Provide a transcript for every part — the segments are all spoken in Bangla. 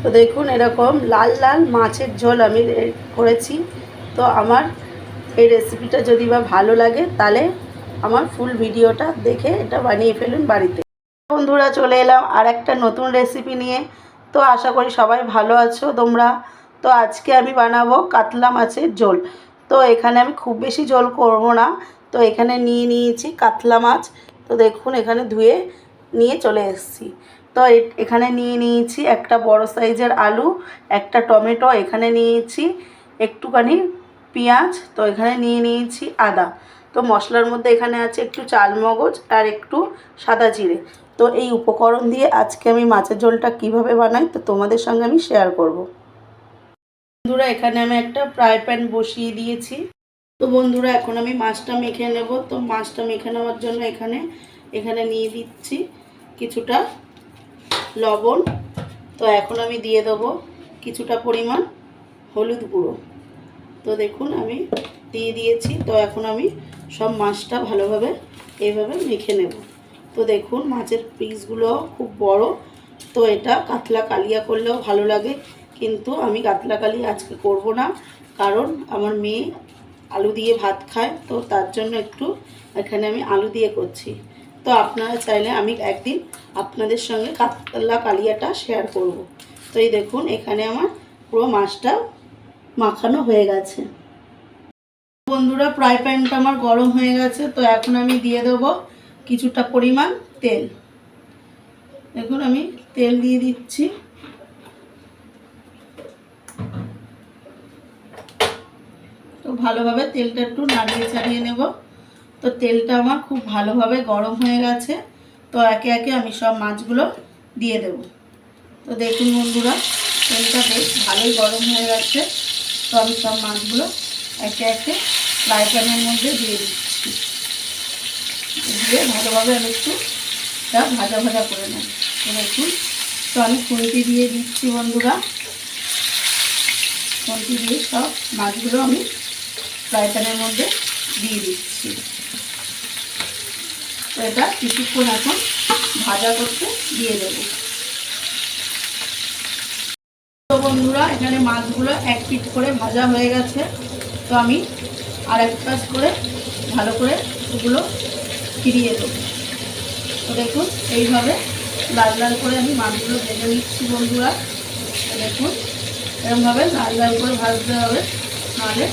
তো দেখুন এরকম লাল লাল মাছের ঝোল আমি করেছি। তো আমার এই রেসিপিটা যদি বা ভালো লাগে তাহলে আমার ফুল ভিডিওটা দেখে এটা বানিয়ে ফেলুন বাড়িতে। বন্ধুরা চলে এলাম আর একটা নতুন রেসিপি নিয়ে। তো আশা করি সবাই ভালো আছো তোমরা। তো আজকে আমি বানাবো কাতলা মাছের ঝোল। তো এখানে আমি খুব বেশি ঝোল করব না। তো এখানে নিয়ে নিয়েছি কাতলা মাছ। তো দেখুন এখানে ধুয়ে নিয়ে চলে এসেছি। তো এখানে নিয়ে নিয়েছি একটা বড় সাইজের আলু, একটা টমেটো, এখানে নিয়েছি একটুখানি পেঁয়াজ, তো এখানে নিয়ে নিয়েছি আদা। তো মশলার মধ্যে এখানে আছে একটু চালমগজ আর একটু সাদা জিরে। তো এই উপকরণ দিয়ে আজকে আমি মাছের ঝোলটা কিভাবে বানাই তো তোমাদের সঙ্গে আমি শেয়ার করব। বন্ধুরা এখানে আমি একটা ফ্রাই প্যান বসিয়ে দিয়েছি। তো বন্ধুরা এখন আমি মাছটা মেখে নেব। তো মাছটা মেখে নেওয়ার জন্য এখানে নিয়ে দিচ্ছি কিছুটা লবণ। তো এখন আমি দিয়ে দেবো কিছুটা পরিমাণ হলুদ গুঁড়ো। তো দেখুন আমি দিয়ে দিয়েছি। তো এখন আমি সব মাছটা ভালোভাবে এইভাবে মেখে নেব। তো দেখুন মাছের পিসগুলো খুব বড়। তো এটা কাতলা কালিয়া করলেও ভালো লাগে, কিন্তু আমি কাতলা কালিয়া আজকে করব না, কারণ আমার মেয়ে আলু দিয়ে ভাত খায়। তো তার জন্য একটু এখানে আমি আলু দিয়ে করছি। তো আপনারা চাইলে আমি একদিন আপনাদের সঙ্গে কাতলা কালিয়াটা শেয়ার করব। তো এই দেখুন এখানে আমার পুরো মাছটা মাখানো হয়ে গেছে। বন্ধুরা ফ্রাই প্যানটা আমার গরম হয়ে গেছে। তো এখন আমি দিয়ে দেবো কিছুটা পরিমাণ তেল। দেখুন আমি তেল দিয়ে দিচ্ছি। তো ভালোভাবে তেলটা একটু নাড়িয়ে চাড়িয়ে নেব। তো তেলটা আমার খুব ভালোভাবে গরম হয়ে গেছে। তো একে একে আমি সব মাছগুলো দিয়ে দেব। তো দেখুন বন্ধুরা তেলটা বেশ ভালোই গরম হয়ে গেছে। তো আমি সব মাছগুলো একে একে ফ্রাই প্যানের মধ্যে দিয়ে দিচ্ছি। দিয়ে ভালোভাবে আমি একটু ভাজা ভাজা করে নেব। তো দেখুন তো আমি খুন্তি দিয়ে দিচ্ছি বন্ধুরা। খুন্তি দিয়ে সব মাছগুলো আমি ফ্রাই প্যানের মধ্যে দিয়ে দিচ্ছি। তো এটা কিছুক্ষণ এখন ভাজা করতে দিয়ে দেব। তো বন্ধুরা এখানে মাছগুলো এক পিঠ করে ভাজা হয়ে গেছে। তো আমি আর এক পাশ করে ভালো করে এগুলো ফিরিয়ে দেবো। তো দেখুন এইভাবে লাল লাল করে আমি মাছগুলো ভেজে নিচ্ছি বন্ধুরা। তো দেখুন এরকমভাবে লাল লাল করে ভাজতে হবে, নাহলে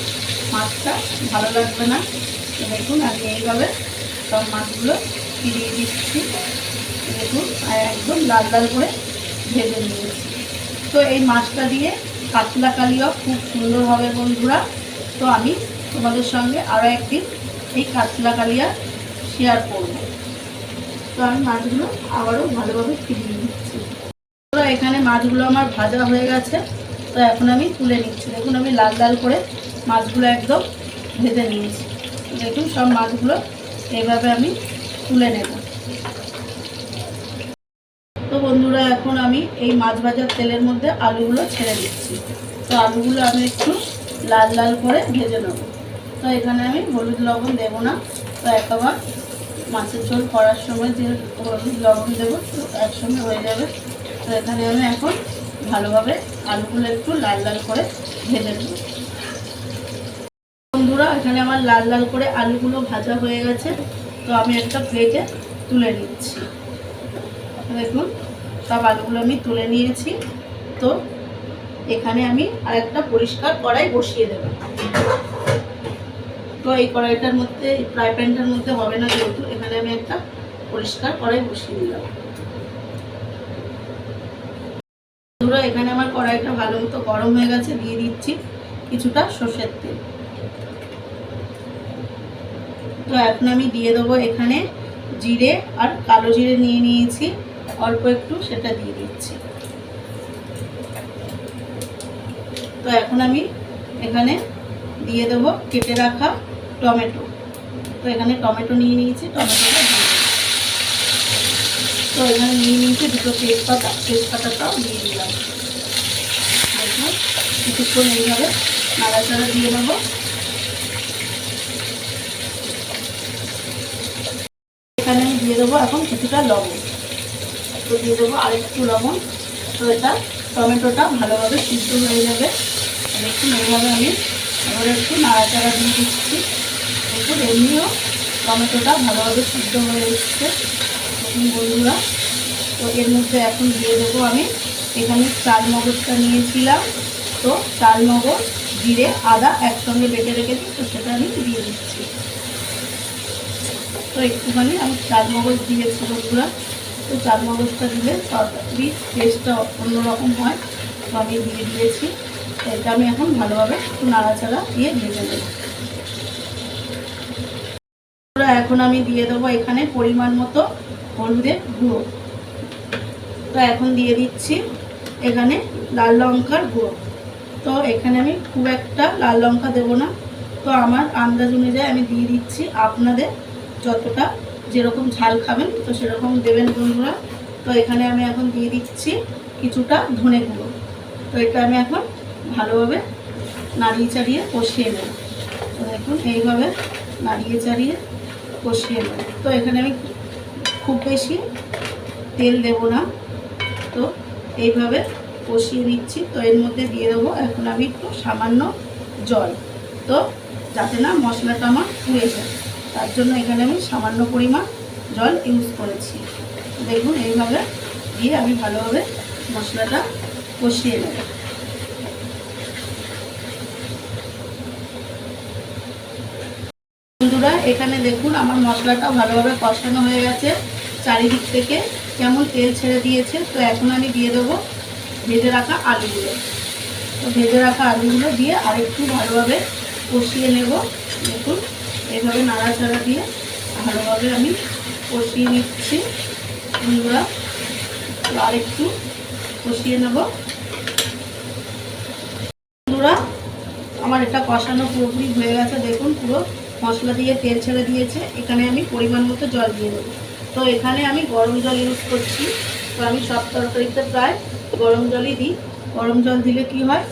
মাছটা ভালো লাগবে না। তো দেখুন আমি এইভাবে সব মাছগুলো ফিরিয়ে দিচ্ছি। দেখুন আর একদম লাল লাল করে ভেজে নিয়েছি। তো এই মাছটা দিয়ে কাতলা কালিয়াও খুব সুন্দর হবে বন্ধুরা। তো আমি তোমাদের সঙ্গে আরও একদিন এই কাতলা কালিয়া শেয়ার করব। তো আমি মাছগুলো আবারও ভালোভাবে ফিরিয়ে নিচ্ছি। তো এখানে মাছগুলো আমার ভাজা হয়ে গেছে। তো এখন আমি তুলে নিচ্ছি। দেখুন আমি লাল লাল করে মাছগুলো একদম ভেজে নিয়েছি। দেখুন সব মাছগুলো এইভাবে আমি তুলে নেব। তো বন্ধুরা এখন আমি এই মাছ ভাজার তেলের মধ্যে আলুগুলো ছেড়ে দিচ্ছি। তো আলুগুলো আমি একটু লাল লাল করে ভেজে নেব। তো এখানে আমি হলুদ লবণ দেবো না। তো একবার মাছের ঝোল করার সময় যে হলুদ লবণ দেবো তো একসঙ্গে হয়ে যাবে। তো এখানে আমি এখন ভালোভাবে আলুগুলো একটু লাল লাল করে ভেজে নেব। বন্ধুরা এখানে আমার লাল লাল করে আলুগুলো ভাজা হয়ে গেছে। তো আমি একটা প্লেটে তুলে নিচ্ছি। দেখুন সব আলুগুলো আমি তুলে নিয়েছি। তো এখানে আমি আরেকটা পরিষ্কার কড়াই বসিয়ে দেব। তো এই কড়াইটার মধ্যে ফ্রাই প্যানটার মধ্যে হবে না, যেহেতু এখানে আমি একটা পরিষ্কার কড়াই বসিয়ে দিলাম। বন্ধুরা এখানে আমার কড়াইটা ভালো মতো গরম হয়ে গেছে। দিয়ে দিচ্ছি কিছুটা সর্ষের তেল। তো এখন আমি দিয়ে দেবো এখানে জিরে আর কালো জিরে নিয়ে নিয়েছি অল্প একটু, সেটা দিয়ে দিচ্ছি। তো এখন আমি এখানে দিয়ে দেবো কেটে রাখা টমেটো। তো এখানে টমেটো নিয়ে নিয়েছি, টমেটোটা দিয়ে দেবো। তো এখানে নিয়ে নিয়েছি দুটো তেজপাতাটাও দিয়ে দিলাম। দেখুন কিছুক্ষণ এইভাবে নাড়াচাড়া দিয়ে দেবো। এখানে আমি দিয়ে দেবো এখন কিছুটা লবণ। তো দিয়ে দেবো আরেকটু লবণ। তো এটা টমেটোটা ভালোভাবে সিদ্ধ হয়ে যাবে। দেখুন এইভাবে আমি এবার একটু নাড়াচাড়া দিয়ে দিচ্ছি। দেখুন এমনিও টমেটোটা ভালোভাবে সিদ্ধ হয়ে এসছে দেখুন বন্ধুরা। তো এর মধ্যে এখন দিয়ে দেবো আমি এখানে চাল মগজটা নিয়েছিলাম, তো চাল মগজ জিরে আদা একসঙ্গে বেটে রেখেছি, তো সেটা আমি দিয়ে দিচ্ছি। তো একটুখানি আমি চাল মগজ দিয়েছি বন্ধুরা। তো চাল মগজটা দিলে তরকারির টেস্টটা অন্যরকম হয়, তো আমি দিয়ে দিয়েছি। এটা আমি এখন ভালোভাবে একটু নাড়াচাড়া দিয়ে ভেজে নেব। এখন আমি দিয়ে দেবো এখানে পরিমাণ মতো হলুদের গুঁড়ো। তো এখন দিয়ে দিচ্ছি এখানে লাল লঙ্কার গুঁড়ো। তো এখানে আমি খুব একটা লাল লঙ্কা দেবো না, তো আমার আন্দাজ অনুযায়ী আমি দিয়ে দিচ্ছি। আপনাদের যতটা যেরকম ঝাল খাবেন তো সেরকম দেবেন বন্ধুরা। তো এখানে আমি এখন দিয়ে দিচ্ছি কিছুটা ধনে গুঁড়ো। তো এটা আমি এখন ভালোভাবে নাড়িয়ে চাড়িয়ে কষিয়ে নেব। তো দেখুন এইভাবে নাড়িয়ে চাড়িয়ে কষিয়ে নেব। তো এখানে আমি খুব বেশি তেল দেব না, তো এইভাবে কষিয়ে নিচ্ছি। তো এর মধ্যে দিয়ে দেবো এখন আমি একটু সামান্য জল, তো যাতে না মশলাটা আমার পুড়ে যায়, তার জন্য এখানে আমি সামান্য পরিমাণ জল ইউজ করেছি। দেখুন এইভাবে দিয়ে আমি ভালোভাবে মশলাটা কষিয়ে নেব। বন্ধুরা এখানে দেখুন আমার মশলাটা ভালোভাবে কষানো হয়ে গেছে, চারিদিক থেকে কেমন তেল ছেড়ে দিয়েছে। তো এখন আমি দিয়ে দেবো ভেজে রাখা আলুগুলো। তো ভেজে রাখা আলুগুলো দিয়ে আরেকটু ভালোভাবে কষিয়ে নেব। দেখুন এইভাবে নাড়াচাড়া দিয়ে ভালোভাবে আমি কষিয়ে নিচ্ছি বন্ধুরা। তো আরেকটু কষিয়ে নেব বন্ধুরা। আমার এটা কষানো পুরোপুরি হয়ে গেছে, দেখুন পুরো মশলা দিয়ে তেল ছেড়ে দিয়েছে। এখানে আমি পরিমাণ মতো জল দিয়ে দেবো। তো এখানে আমি গরম জল ইউজ করছি। তো আমি সব তরকারিতে প্রায় গরম জলই দিই। গরম জল দিলে কি হয়,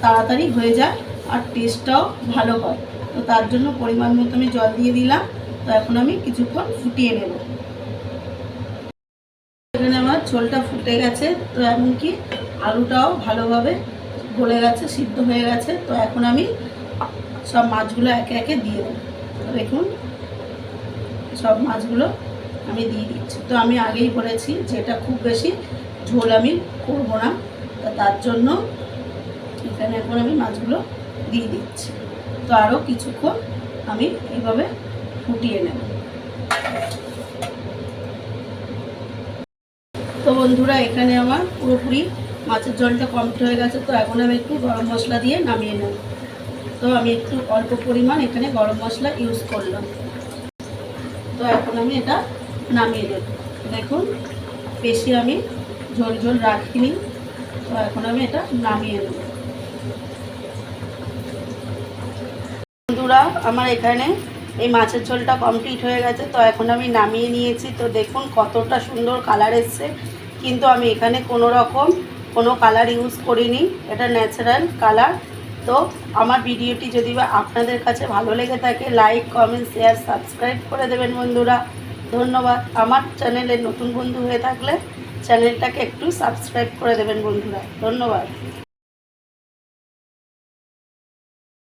তাড়াতাড়ি হয়ে যায় আর টেস্টটাও ভালো হয়। তো তার জন্য পরিমাণ মতো আমি জল দিয়ে দিলাম। তো এখন আমি কিছুক্ষণ ফুটিয়ে নেব। এখানে আমার ঝোলটা ফুটে গেছে, তো এমনকি আলুটাও ভালোভাবে গলে গেছে, সিদ্ধ হয়ে গেছে। তো এখন আমি সব মাছগুলো একে একে দিয়ে দেবো। দেখুন সব মাছগুলো আমি দিয়ে দিচ্ছি। তো আমি আগেই বলেছি যে এটা খুব বেশি ঝোল আমি করবো না, তার জন্য এখানে এখন আমি মাছগুলো দিয়ে দিচ্ছি। তো আরও কিছুক্ষণ আমি এইভাবে ফুটিয়ে নেব। তো বন্ধুরা এখানে আমার পুরোপুরি মাছের ঝোলটা কমপ্লিট হয়ে গেছে। তো এখন আমি একটু গরম মশলা দিয়ে নামিয়ে নেব। তো আমি একটু অল্প পরিমাণ এখানে গরম মশলা ইউজ করলাম। তো এখন আমি এটা নামিয়ে দেব। দেখুন বেশি আমি ঝোল ঝোল রাখিনি। তো এখন আমি এটা নামিয়ে নেব। বন্ধুরা আমার এখানে এই মাছের ঝোলটা কমপ্লিট হয়ে গেছে। তো এখন আমি নামিয়ে নিয়েছি। তো দেখুন কতটা সুন্দর কালার এসছে, কিন্তু আমি এখানে কোনো কালার ইউজ করিনি, এটা ন্যাচারাল কালার। তো আমার ভিডিওটি যদি বা আপনাদের কাছে ভালো লেগে থাকে লাইক কমেন্ট শেয়ার সাবস্ক্রাইব করে দেবেন বন্ধুরা। ধন্যবাদ। আমার চ্যানেলে নতুন বন্ধু হয়ে থাকলে চ্যানেলটাকে একটু সাবস্ক্রাইব করে দেবেন বন্ধুরা। ধন্যবাদ।